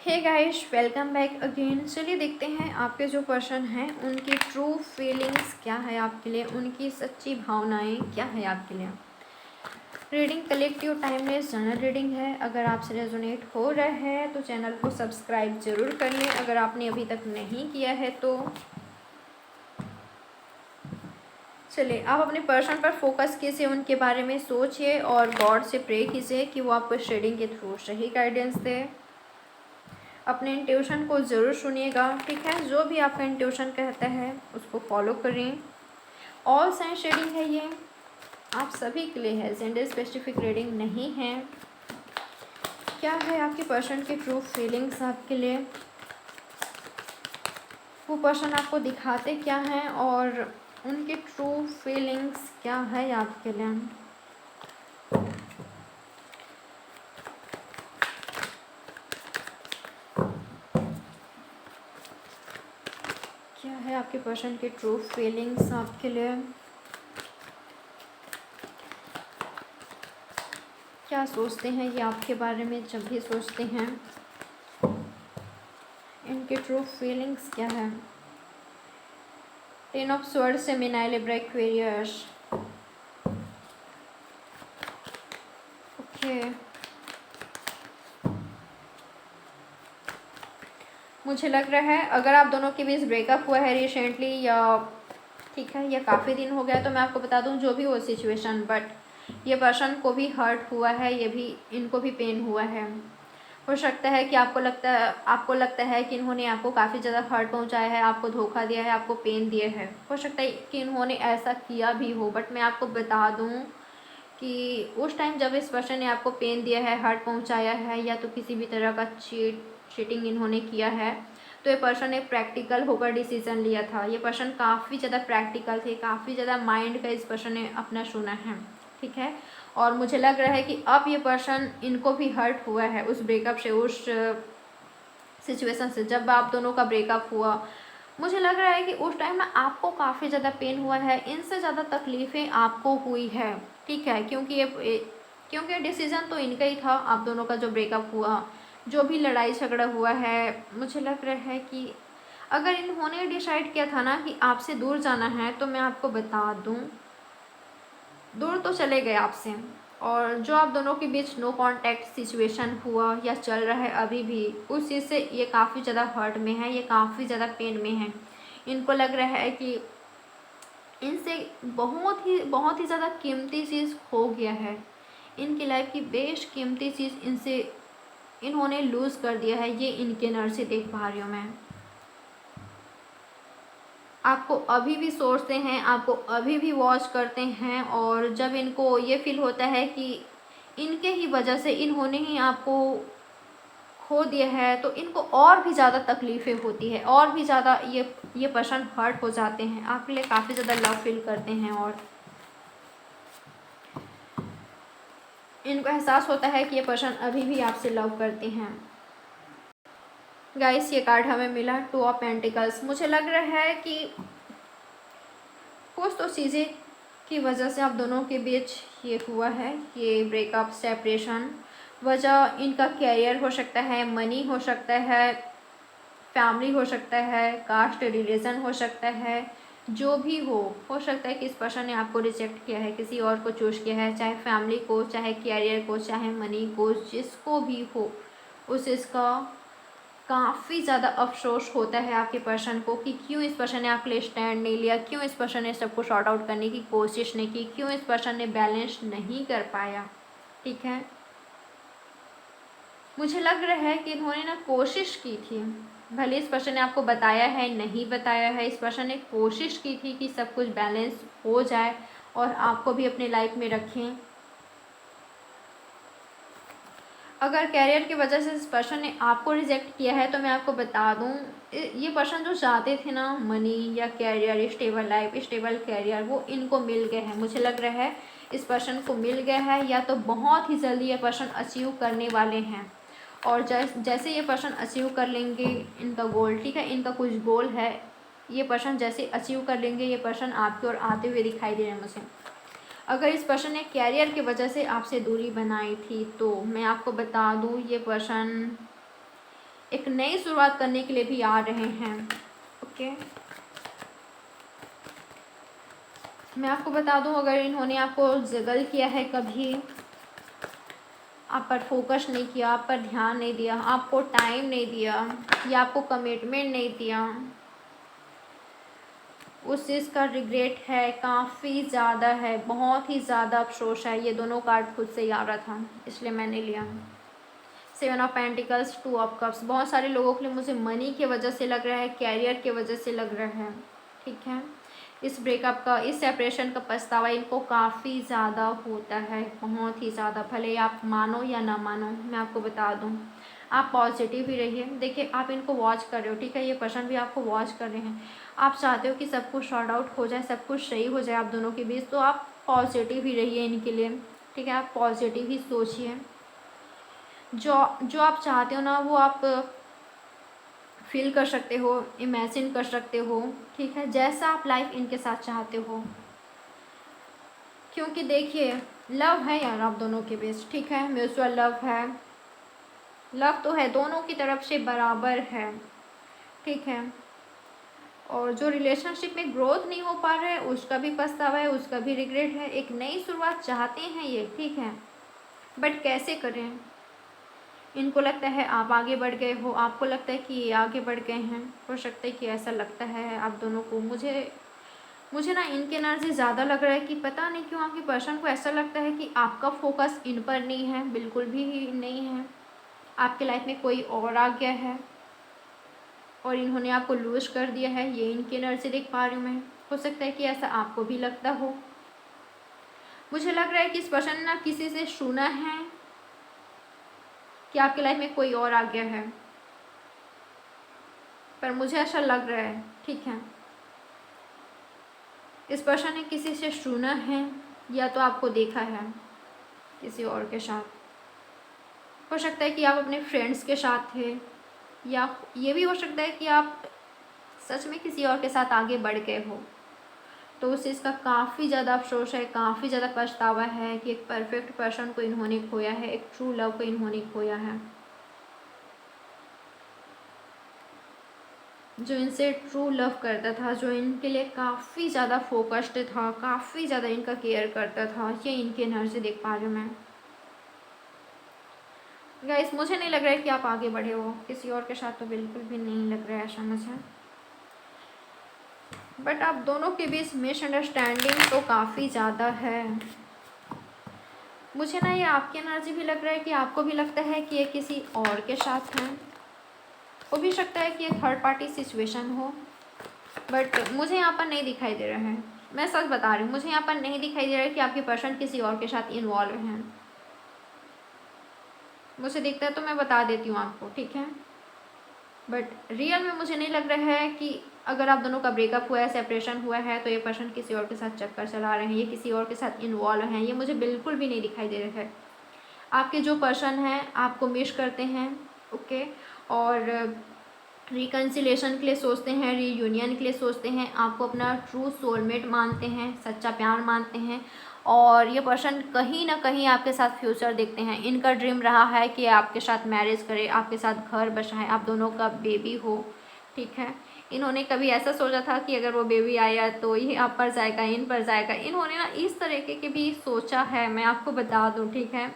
हे guys, welcome back again. चलिए देखते हैं आपके जो पर्सन हैं उनकी ट्रू फीलिंग्स क्या है आपके लिए, उनकी सच्ची भावनाएं क्या है आपके लिए। Reading collective timeless general reading है। अगर आपसे रेजोनेट हो रहा है तो चैनल को सब्सक्राइब जरूर कर लें, अगर आपने अभी तक नहीं किया है तो। चलिए, आप अपने पर्सन पर फोकस कीजिए, उनके बारे में सोचिए और गॉड से प्रे कीजिए कि वो आपको इस रीडिंग के थ्रू सही गाइडेंस दे। अपने इंट्यूशन को ज़रूर सुनिएगा, ठीक है। जो भी आपका इंट्यूशन कहता है उसको फॉलो करें। ऑल साइंस रीडिंग है, ये आप सभी के लिए है, जेंडर स्पेसिफिक रीडिंग नहीं है। क्या है आपके पर्सन की ट्रू फीलिंग्स आपके लिए, वो पर्सन आपको दिखाते क्या हैं और उनकी ट्रू फीलिंग्स क्या है आपके लिए। क्या है आपके पर्सन की ट्रू फीलिंग्स आपके लिए, क्या सोचते हैं ये आपके बारे में जब भी सोचते हैं, इनके ट्रू फीलिंग्स क्या है। Ten of swords, Gemini, Libra, Aquarius. Okay, मुझे लग रहा है अगर आप दोनों के बीच ब्रेकअप हुआ है रिसेंटली या ठीक है या काफ़ी दिन हो गया, तो मैं आपको बता दूं जो भी हो सिचुएशन, बट ये पर्सन को भी हर्ट हुआ है, ये भी इनको भी पेन हुआ है। हो सकता है कि आपको लगता है कि इन्होंने आपको काफ़ी ज़्यादा हर्ट पहुंचाया है, आपको धोखा दिया है, आपको पेन दिया है। हो सकता है कि इन्होंने ऐसा किया भी हो, बट मैं आपको बता दूं कि उस टाइम जब इस पर्सन ने आपको पेन दिया है, हर्ट पहुंचाया है, या तो किसी भी तरह का चीटिंग इन्होंने किया है, तो ये पर्सन ने प्रैक्टिकल होकर डिसीजन लिया था। ये पर्सन काफ़ी ज़्यादा प्रैक्टिकल थे, काफ़ी ज़्यादा माइंड का इस पर्सन ने अपना सुना है, ठीक है। और मुझे लग रहा है कि अब ये पर्सन, इनको भी हर्ट हुआ है उस ब्रेकअप से, उस सिचुएशन से जब आप दोनों का ब्रेकअप हुआ। मुझे लग रहा है कि उस टाइम ना आपको काफ़ी ज़्यादा पेन हुआ है, इनसे ज़्यादा तकलीफ़ें आपको हुई है, ठीक है। क्योंकि डिसीज़न तो इनका ही था, आप दोनों का जो ब्रेकअप हुआ, जो भी लड़ाई झगड़ा हुआ है। मुझे लग रहा है कि अगर इन्होंने डिसाइड किया था ना कि आपसे दूर जाना है, तो मैं आपको बता दूँ, दूर तो चले गए आपसे। और जो आप दोनों के बीच नो कांटेक्ट सिचुएशन हुआ या चल रहा है अभी भी, उस चीज़ से ये काफ़ी ज़्यादा हर्ट में है, ये काफ़ी ज़्यादा पेन में है। इनको लग रहा है कि इनसे बहुत ही ज़्यादा कीमती चीज़ खो गया है, इनकी लाइफ की बेस्ट कीमती चीज़ इनसे इन्होंने लूज़ कर दिया है। ये इनके नर से देख पा रही हूँ मैं। आपको अभी भी सोचते हैं, आपको अभी भी वॉच करते हैं, और जब इनको ये फील होता है कि इनके ही वजह से इन्होंने ही आपको खो दिया है, तो इनको और भी ज़्यादा तकलीफ़ें होती है, और भी ज़्यादा ये पर्सन हर्ट हो जाते हैं, आपके लिए काफ़ी ज़्यादा लव फील करते हैं, और इनको एहसास होता है कि ये पर्सन अभी भी आपसे लव करते हैं। गाइस, ये कार्ड हमें मिला, 2 ऑफ पेंटिकल्स। मुझे लग रहा है कि कुछ तो चीज़ें की वजह से आप दोनों के बीच ये हुआ है, ये ब्रेकअप, सेपरेशन। वजह इनका कैरियर हो सकता है, मनी हो सकता है, फैमिली हो सकता है, कास्ट रिलीजन हो सकता है। जो भी हो सकता है कि इस पर्सन ने आपको रिजेक्ट किया है, किसी और को चूज किया है, चाहे फैमिली को, चाहे कैरियर को, चाहे मनी को, जिसको भी हो उस इसका काफ़ी ज़्यादा अफसोस होता है आपके पर्सन को कि क्यों इस पर्सन ने आपके लिए स्टैंड नहीं लिया, क्यों इस पर्सन ने सबको सॉर्ट आउट करने की कोशिश नहीं की, क्यों इस पर्सन ने बैलेंस नहीं कर पाया, ठीक है। मुझे लग रहा है कि इन्होंने ना कोशिश की थी, भले इस पर्सन ने आपको बताया है नहीं बताया है, इस पर्सन ने कोशिश की थी कि सब कुछ बैलेंस हो जाए और आपको भी अपने लाइफ में रखें। अगर कैरियर की वजह से इस पर्सन ने आपको रिजेक्ट किया है, तो मैं आपको बता दूं, ये पर्सन जो चाहते थे ना, मनी या career, stable life, stable career, वो इनको मिल गए हैं। मुझे लग रहा है इस पर्सन को मिल गया है, या तो बहुत ही जल्दी ये पर्सन अचीव करने वाले हैं। और जैसे ये पर्सन अचीव कर लेंगे इनका गोल, ठीक है, इनका कुछ गोल है, ये पर्सन जैसे अचीव कर लेंगे, ये पर्सन आपकी ओर आते हुए दिखाई दे रहे हैं मुझे। अगर इस पर्सन ने कैरियर की वजह से आपसे दूरी बनाई थी, तो मैं आपको बता दूं, ये पर्सन एक नई शुरुआत करने के लिए भी आ रहे हैं। ओके, मैं आपको बता दूं, अगर इन्होंने आपको जगल किया है, कभी आप पर फोकस नहीं किया, आप पर ध्यान नहीं दिया, आपको टाइम नहीं दिया या आपको कमिटमेंट नहीं दिया, उस चीज़ का रिग्रेट है, काफ़ी ज़्यादा है, बहुत ही ज़्यादा अफसोस है। ये दोनों कार्ड खुद से ही आ रहा था, इसलिए मैंने लिया। 7 ऑफ पेंटिकल्स, 2 ऑफ कप्स, बहुत सारे लोगों के लिए मुझे मनी की वजह से लग रहा है, कैरियर की वजह से लग रहा है। ठीक है, इस ब्रेकअप का, इस सेपरेशन का पछतावा इनको काफ़ी ज़्यादा होता है, बहुत ही ज़्यादा। भले आप मानो या ना मानो, मैं आपको बता दूं, आप पॉजिटिव ही रहिए। देखिए, आप इनको वॉच कर रहे हो, ठीक है, ये पर्सन भी आपको वॉच कर रहे हैं। आप चाहते हो कि सब कुछ सॉर्ट आउट हो जाए, सब कुछ सही हो जाए आप दोनों के बीच, तो आप पॉजिटिव ही रहिए इनके लिए। ठीक है, आप पॉजिटिव ही सोचिए। जो आप चाहते हो ना, वो आप फील कर सकते हो, इमेजिन कर सकते हो। ठीक है, जैसा आप लाइफ इनके साथ चाहते हो, क्योंकि देखिए, लव है यार आप दोनों के बीच। ठीक है, म्यूचुअल लव है, लव तो है, दोनों की तरफ से बराबर है। ठीक है, और जो रिलेशनशिप में ग्रोथ नहीं हो पा रहा है, उसका भी पछतावा है, उसका भी रिग्रेट है। एक नई शुरुआत चाहते हैं ये, ठीक है, बट कैसे करें? इनको लगता है आप आगे बढ़ गए हो, आपको लगता है कि ये आगे बढ़ गए हैं। हो सकता है कि ऐसा लगता है आप दोनों को। मुझे ना इनकी एनर्जी ज़्यादा लग रहा है कि पता नहीं क्यों आपके पर्सन को ऐसा लगता है कि आपका फोकस इन पर नहीं है, बिल्कुल भी नहीं है। आपके लाइफ में कोई और आ गया है और इन्होंने आपको लूज कर दिया है, ये इनकी एनर्जी देख पा रही हूँ मैं। हो सकता है कि ऐसा आपको भी लगता हो। मुझे लग रहा है कि इस पर्सन ने ना किसी से सुना है कि आपके लाइफ में कोई और आ गया है, पर मुझे ऐसा लग रहा है, ठीक है, इस पर्सन ने किसी से सुना है या तो आपको देखा है किसी और के साथ। हो सकता है कि आप अपने फ्रेंड्स के साथ थे, या ये भी हो सकता है कि आप सच में किसी और के साथ आगे बढ़ गए हो। तो उस चीज़ का काफ़ी ज़्यादा अफसोस है, काफ़ी ज़्यादा पछतावा है कि एक परफेक्ट पर्सन को इन्होंने खोया है, एक ट्रू लव को इन्होंने खोया है, जो इनसे ट्रू लव करता था, जो इनके लिए काफ़ी ज़्यादा फोकस्ड था, काफ़ी ज़्यादा इनका केयर करता था। ये इनकी एनर्जी देख पा रही हूँ मैं। गाइस, मुझे नहीं लग रहा है कि आप आगे बढ़े हो, किसी और के साथ तो बिल्कुल भी नहीं लग रहा है ऐसा मुझे। बट आप दोनों के बीच मिसअंडरस्टैंडिंग तो काफ़ी ज़्यादा है। मुझे ना ये आपकी एनर्जी भी लग रहा है कि आपको भी लगता है कि ये किसी और के साथ हैं। हो भी सकता है कि ये थर्ड पार्टी सिचुएशन हो, बट मुझे यहाँ पर नहीं दिखाई दे रहा है। मैं सच बता रही हूँ, मुझे यहाँ पर नहीं दिखाई दे रहा है कि आपके पर्सन किसी और के साथ इन्वॉल्व हैं। मुझे दिखता है तो मैं बता देती हूँ आपको, ठीक है, बट रियल में मुझे नहीं लग रहा है कि अगर आप दोनों का ब्रेकअप हुआ है, सेपरेशन हुआ है, तो ये पर्सन किसी और के साथ चक्कर चला रहे हैं, ये किसी और के साथ इन्वॉल्व हैं। ये मुझे बिल्कुल भी नहीं दिखाई दे रहा है। आपके जो पर्सन हैं आपको मिस करते हैं, ओके, और रिकन्सिलेशन के लिए सोचते हैं, रीयूनियन के लिए सोचते हैं, आपको अपना ट्रू सोलमेट मानते हैं, सच्चा प्यार मानते हैं, और ये पर्सन कहीं ना कहीं आपके साथ फ्यूचर देखते हैं। इनका ड्रीम रहा है कि आपके साथ मैरिज करे, आपके साथ घर बसाएं, आप दोनों का बेबी हो। ठीक है, इन्होंने कभी ऐसा सोचा था कि अगर वो बेबी आया तो ये आप पर जाएगा, इन पर जाएगा। इन्होंने ना इस तरीके के भी सोचा है, मैं आपको बता दूँ, ठीक है।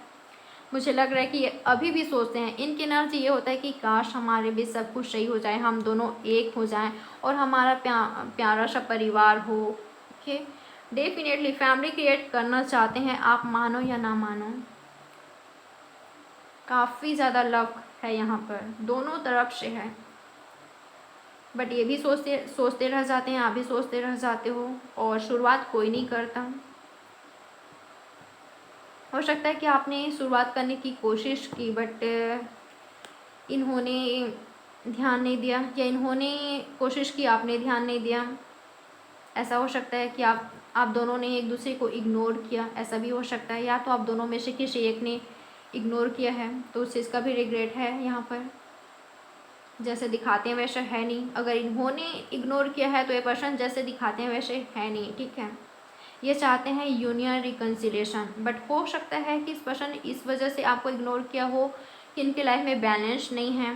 मुझे लग रहा है कि ये अभी भी सोचते हैं। इनकी एनर्जी ये होता है कि काश हमारे बीच सब कुछ सही हो जाए, हम दोनों एक हो जाएं और हमारा प्यारा सा परिवार हो। ओके, डेफिनेटली फैमिली क्रिएट करना चाहते हैं, आप मानो या ना मानो। काफ़ी ज़्यादा लव है यहाँ पर, दोनों तरफ से है, बट ये भी सोचते सोचते रह जाते हैं, आप भी सोचते रह जाते हो, और शुरुआत कोई नहीं करता। हो सकता है कि आपने शुरुआत करने की कोशिश की, बट इन्होंने ध्यान नहीं दिया, या इन्होंने कोशिश की, आपने ध्यान नहीं दिया। ऐसा हो सकता है कि आप दोनों ने एक दूसरे को इग्नोर किया, ऐसा भी हो सकता है, या तो आप दोनों में से किसी एक ने इग्नोर किया है, तो उस चीज़ का भी रिग्रेट है यहाँ पर। जैसे दिखाते हैं वैसे है नहीं। अगर इन्होंने इग्नोर किया है तो ये पर्सन जैसे दिखाते हैं वैसे है नहीं, ठीक है। ये चाहते हैं यूनियन रिकन्सिलेशन, बट हो सकता है कि इस पर्सन ने इस वजह से आपको इग्नोर किया हो कि इनके लाइफ में बैलेंस नहीं है,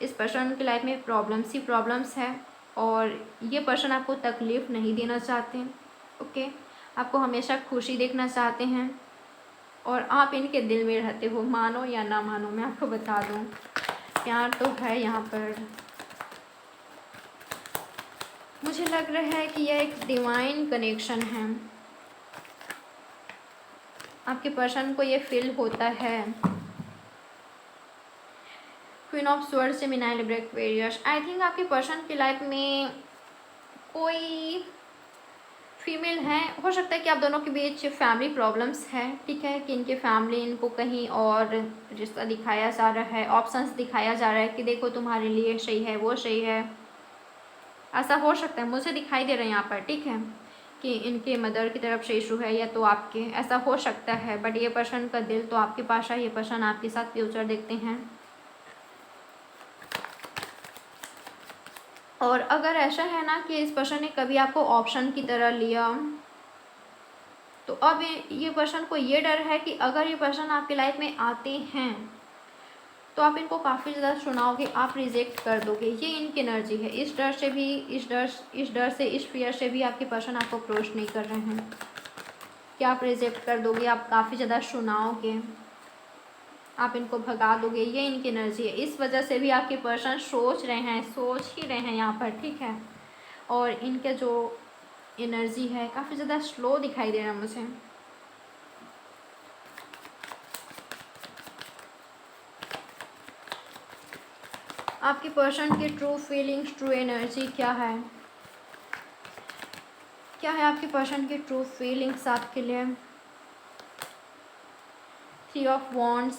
इस पर्सन की लाइफ में प्रॉब्लम्स ही प्रॉब्लम्स है और ये पर्सन आपको तकलीफ़ नहीं देना चाहते। ओके, आपको हमेशा खुशी देखना चाहते हैं और आप इनके दिल में रहते हो, मानो या ना मानो। मैं आपको बता दूं, प्यार तो है यहाँ पर। मुझे लग रहा है कि यह एक डिवाइन कनेक्शन है। आपके पर्सन को ये फील होता है। Queen of swords, Gemini, Libra, Aquarius. I think आपके पर्सन की लाइफ में कोई फीमेल है। हो सकता है कि आप दोनों के बीच फैमिली प्रॉब्लम्स है, ठीक है, कि इनके फैमिली इनको कहीं और रिश्ता दिखाया जा रहा है, ऑप्शंस दिखाया जा रहा है कि देखो तुम्हारे लिए सही है, वो सही है। ऐसा हो सकता है, मुझे दिखाई दे रहा है यहाँ पर, ठीक है, कि इनके मदर की तरफ से इशू है या तो आपके, ऐसा हो सकता है। बट ये पर्सन का दिल तो आपके पास है, ये पर्सन आपके साथ फ्यूचर देखते हैं। और अगर ऐसा है ना कि इस पर्सन ने कभी आपको ऑप्शन की तरह लिया, तो अब ये पर्सन को ये डर है कि अगर ये पर्सन आपकी लाइफ में आते हैं तो आप इनको काफ़ी ज़्यादा सुनाओगे, आप रिजेक्ट कर दोगे। ये इनकी एनर्जी है। इस डर से भी, इस डर से, इस फियर से भी आपके पर्सन आपको अप्रोच नहीं कर रहे हैं कि आप रिजेक्ट कर दोगे, आप काफ़ी ज़्यादा सुनाओगे, आप इनको भगा दोगे। ये इनकी एनर्जी है। इस वजह से भी आपके पर्सन सोच ही रहे हैं यहाँ पर, ठीक है। और इनके जो एनर्जी है काफ़ी ज़्यादा स्लो दिखाई दे रहा है मुझे। आपके पर्सन की ट्रू फीलिंग्स, ट्रू एनर्जी क्या है? क्या है आपके पर्सन की ट्रू फीलिंग्स आपके लिए? 3 of wands,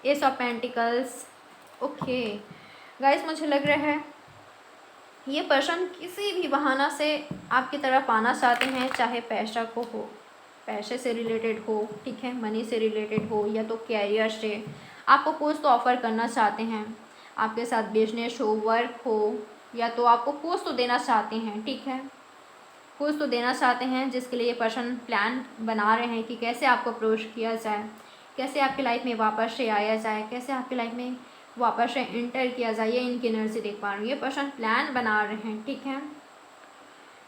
S of pentacles. Okay guys, मुझे लग रहा है ये पर्सन किसी भी बहाना से आपकी तरफ आना चाहते हैं, चाहे पैसा को हो, पैसे से रिलेटेड हो, ठीक है, मनी से रिलेटेड हो, या तो कैरियर से आपको कुछ तो ऑफ़र करना चाहते हैं, आपके साथ बिजनेस हो, वर्क हो, या तो आपको कुछ तो देना चाहते हैं, ठीक है, कुछ तो देना चाहते हैं, जिसके लिए ये पर्सन प्लान बना रहे हैं कि कैसे आपको अप्रोच किया जाए, कैसे आपकी लाइफ में वापस से आया जाए, कैसे आपकी लाइफ में वापस से इंटर किया जाए। ये इनकी एनर्जी देख पा रही हूँ। ये पर्सन प्लान बना रहे हैं, ठीक है,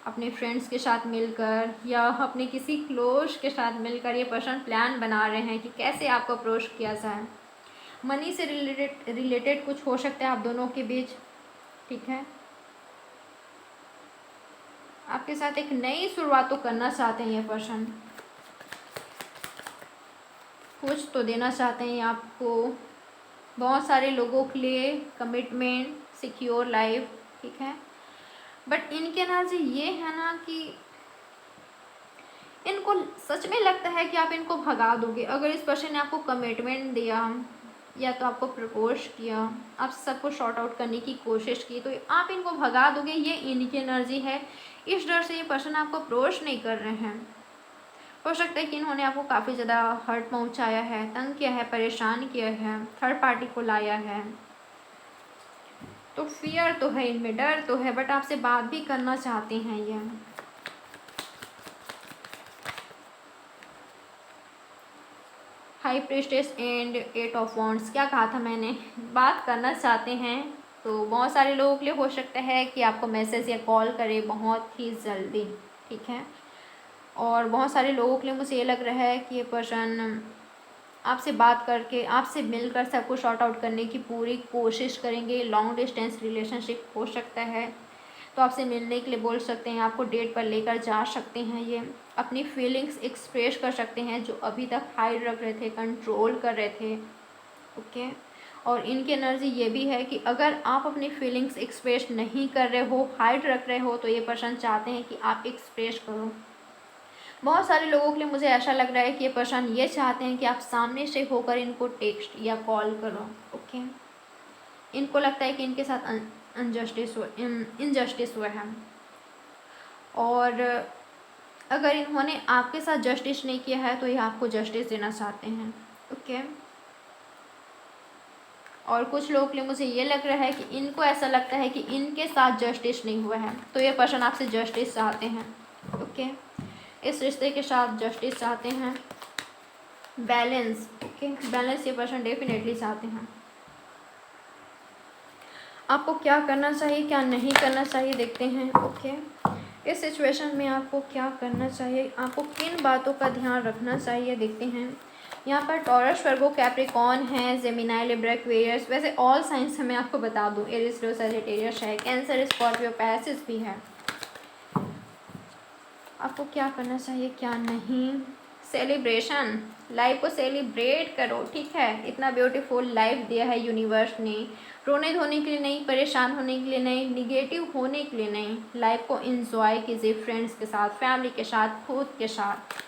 अपने फ्रेंड्स के साथ मिलकर या अपने किसी क्लोज के साथ मिलकर ये पर्सन प्लान बना रहे हैं कि कैसे आपको अप्रोच किया जाए। मनी से रिलेटेड कुछ हो सकता है आप दोनों के बीच, ठीक है। आपके साथ एक नई शुरुआत तो करना चाहते हैं ये पर्सन, कुछ तो देना चाहते हैं आपको। बहुत सारे लोगों के लिए कमिटमेंट, सिक्योर लाइफ, ठीक है। बट इनके एनर्जी ये है ना कि इनको सच में लगता है कि आप इनको भगा दोगे। अगर इस पर्सन ने आपको कमिटमेंट दिया या तो आपको प्रपोज किया, आप सबको शॉर्ट आउट करने की कोशिश की, तो आप इनको भगा दोगे। ये इनकी एनर्जी है। इस डर से ये पर्सन आपको अप्रोच नहीं कर रहे हैं। हो सकता है कि इन्होंने आपको काफ़ी ज़्यादा हर्ट पहुंचाया है, तंग किया है, परेशान किया है, थर्ड पार्टी को लाया है, तो फियर तो है इनमें, डर तो है, बट आपसे बात भी करना चाहते हैं ये। High priestess and 8 of wands. क्या कहा था मैंने? बात करना चाहते हैं। तो बहुत सारे लोगों के लिए हो सकता है कि आपको मैसेज या कॉल करे बहुत ही जल्दी, ठीक है। और बहुत सारे लोगों के लिए मुझे ये लग रहा है कि ये पर्सन आपसे बात करके, आपसे मिलकर सब कुछ सॉर्ट आउट करने की पूरी कोशिश करेंगे। लॉन्ग डिस्टेंस रिलेशनशिप हो सकता है, तो आपसे मिलने के लिए बोल सकते हैं, आपको डेट पर लेकर जा सकते हैं। ये अपनी फीलिंग्स एक्सप्रेस कर सकते हैं जो अभी तक हाइड रख रहे थे, कंट्रोल कर रहे थे, ओके। और इनकी एनर्जी ये भी है कि अगर आप अपनी फीलिंग्स एक्सप्रेस नहीं कर रहे हो, हाइड रख रहे हो, तो ये पर्सन चाहते हैं कि आप एक्सप्रेस करो। बहुत सारे लोगों के लिए मुझे ऐसा लग रहा है कि ये पर्सन ये चाहते हैं कि आप सामने से होकर इनको टेक्स्ट या कॉल करो, ओके। इनको लगता है कि इनके साथ इनजस्टिस हुआ है, और अगर इन्होंने आपके साथ जस्टिस नहीं किया है तो ये आपको जस्टिस देना चाहते हैं, ओके। और कुछ लोगों के लिए मुझे ये लग रहा है कि इनको ऐसा लगता है कि इनके साथ जस्टिस नहीं हुआ है, तो ये पर्सन आपसे जस्टिस चाहते हैं, ओके। इस रिश्ते के साथ जस्टिस चाहते हैं, बैलेंस, ओके। बैलेंस ये पर्सन डेफिनेटली चाहते हैं। आपको क्या करना चाहिए, क्या नहीं करना चाहिए, देखते हैं। ओके, इस सिचुएशन में आपको क्या करना चाहिए, आपको किन बातों का ध्यान रखना चाहिए, देखते हैं। यहाँ पर टॉरस, वर्गो, कैप्रिकॉर्न है, जेमिनाई, लिब्रा, एक्वेरियस, वैसे ऑल साइंस है, मैं आपको बता दूँ, एरिस, लियो, सजिटेरियस है, कैंसर, स्कॉर्पियो, पैसिस भी है। आपको क्या करना चाहिए, क्या नहीं। सेलिब्रेशन, लाइफ को सेलिब्रेट करो, ठीक है। इतना ब्यूटीफुल लाइफ दिया है यूनिवर्स ने, रोने धोने के लिए नहीं, परेशान होने के लिए नहीं, निगेटिव होने के लिए नहीं। लाइफ को एंजॉय कीजिए, फ्रेंड्स के साथ, फैमिली के साथ, खुद के साथ।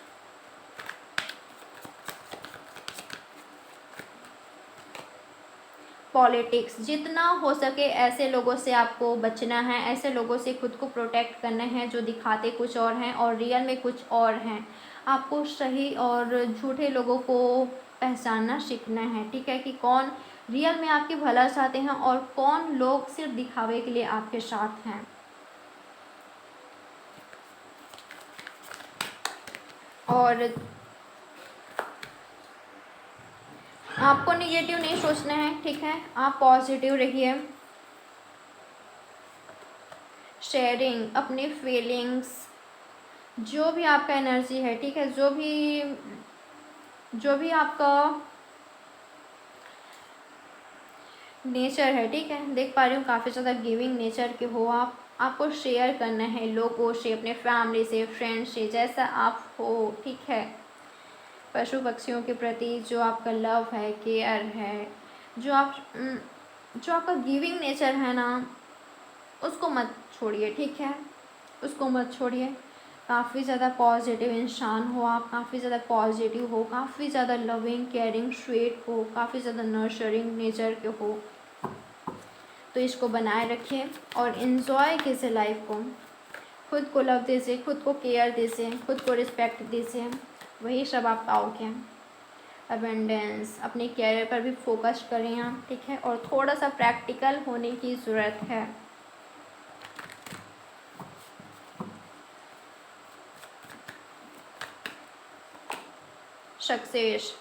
पॉलिटिक्स, जितना हो सके ऐसे लोगों से आपको बचना है, ऐसे लोगों से खुद को प्रोटेक्ट करना है जो दिखाते कुछ और हैं और रियल में कुछ और हैं। आपको सही और झूठे लोगों को पहचानना सीखना है, ठीक है, कि कौन रियल में आपके भला चाहते हैं और कौन लोग सिर्फ दिखावे के लिए आपके साथ हैं। और आपको निगेटिव नहीं सोचना है, ठीक है, आप पॉजिटिव रहिए। शेयरिंग अपनी फीलिंग्स, जो भी आपका एनर्जी है, ठीक है, जो भी आपका नेचर है, ठीक है, देख पा रही हूँ काफ़ी ज़्यादा गिविंग नेचर के हो आप। आपको शेयर करना है लोगों से, अपने फैमिली से, फ्रेंड्स से, जैसा आप हो, ठीक है। पशु पक्षियों के प्रति जो आपका लव है, केयर है, जो आपका गिविंग नेचर है ना, उसको मत छोड़िए, ठीक है, उसको मत छोड़िए। काफ़ी ज़्यादा पॉजिटिव इंसान हो आप, काफ़ी ज़्यादा पॉजिटिव हो, काफ़ी ज़्यादा लविंग, केयरिंग, स्वीट हो, काफ़ी ज़्यादा नर्चरिंग नेचर के हो। तो इसको बनाए रखिए और इन्जॉय कीजिए लाइफ को। खुद को लव दीजिए, खुद को केयर दीजिए, खुद को रिस्पेक्ट दीजिए, वही सब आप पाओगे। अबेंडेंस, अपने कैरियर पर भी फोकस करें आप, ठीक है, और थोड़ा सा प्रैक्टिकल होने की ज़रूरत है। सक्सेस,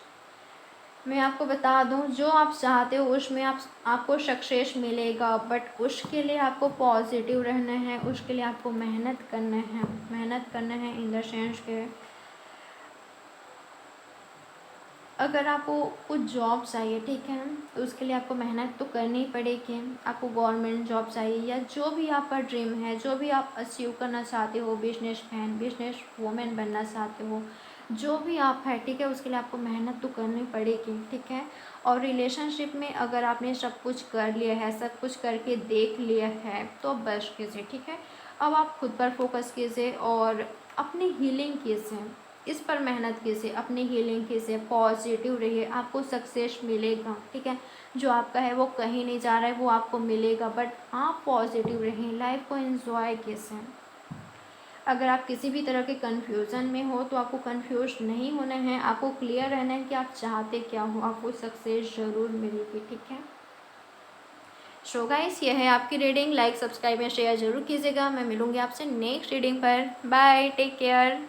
मैं आपको बता दूं, जो आप चाहते हो उसमें आपको सक्सेस मिलेगा, बट उसके लिए आपको पॉजिटिव रहना है, उसके लिए आपको मेहनत करना है इन द सेंस के अगर आपको कुछ जॉब चाहिए, ठीक है, तो उसके लिए आपको मेहनत तो करनी पड़ेगी। आपको गवर्नमेंट जॉब चाहिए या जो भी आपका ड्रीम है, जो भी आप अचीव करना चाहते हो, बिजनेसमैन, बिजनेस वूमेन बनना चाहते हो, जो भी आप है, ठीक है, उसके लिए आपको मेहनत तो करनी पड़ेगी, ठीक है। और रिलेशनशिप में अगर आपने सब कुछ कर लिया है, सब कुछ करके देख लिया है, तो बस कीजिए, ठीक है। अब आप खुद पर फोकस कीजिए और अपनी हीलिंग कीजिए, इस पर मेहनत कीजिए, अपनी हीलिंग कीजिए, पॉजिटिव रहिए, आपको सक्सेस मिलेगा, ठीक है। जो आपका है वो कहीं नहीं जा रहा है, वो आपको मिलेगा, बट आप पॉजिटिव रहें, लाइफ को एंजॉय कीजिए। अगर आप किसी भी तरह के कन्फ्यूज़न में हो तो आपको कन्फ्यूज नहीं होना है, आपको क्लियर रहना है कि आप चाहते क्या हो, आपको सक्सेस ज़रूर मिलेगी, ठीक है। सो गाइस, ये है आपकी reading. Like, subscribe and share जरूर कीजिएगा। मैं मिलूंगी आपसे नेक्स्ट रीडिंग पर। Bye, take care.